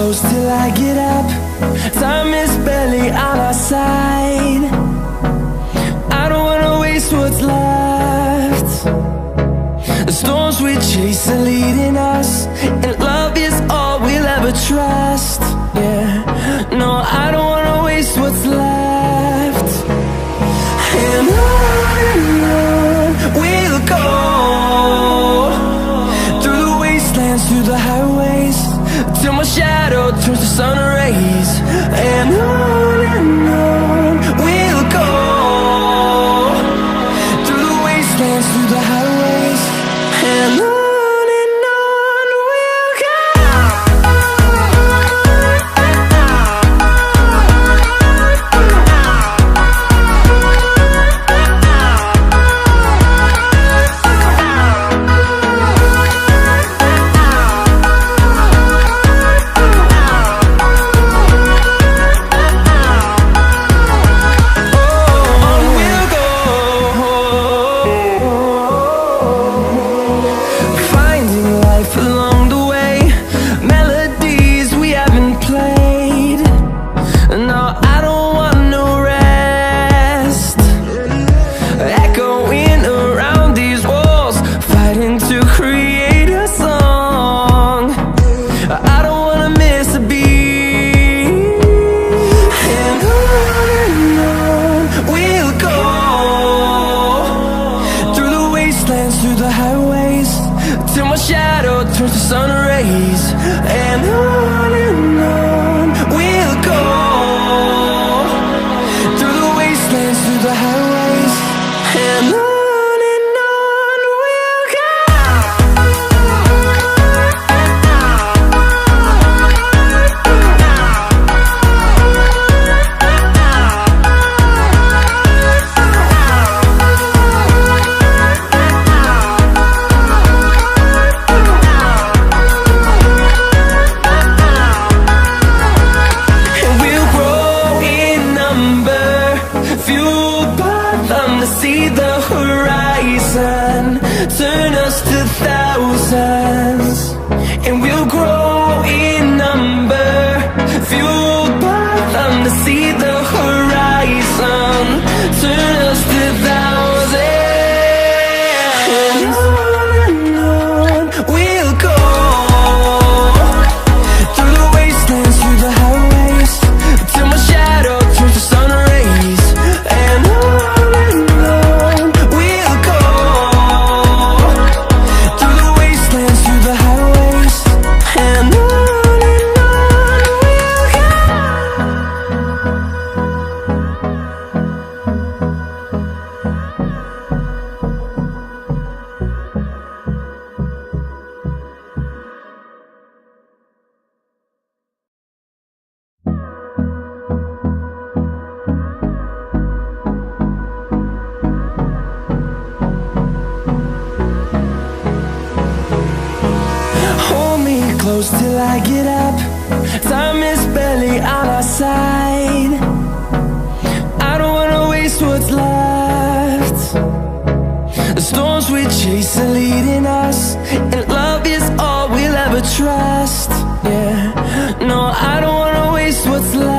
close till I get up. Time is barely on our side. I don't wanna waste what's left. The storms we chase are leading us, and love is all we'll ever trust. Yeah, no, I don't wanna waste what's left. And on we'll go, through the wastelands, through the highways, till my shadow turns to sun rays. And on we'll go, through the wastelands, through the highways, and on. Through the highways, till my shadow turns to sun rays. And on we'll go, through the wastelands, through the highways, and on. See the horizon turn us to thousands, and we'll grow in number, fueled by them. To see the horizon turn us to thousands, and on we'll go, through the wastelands, through the highways, till my shadow turns to sun rays. And on close till I get up. Time is barely on our side. I don't wanna waste what's left. The storms we chase are leading us, and love is all we'll ever trust. Yeah, no, I don't wanna waste what's left.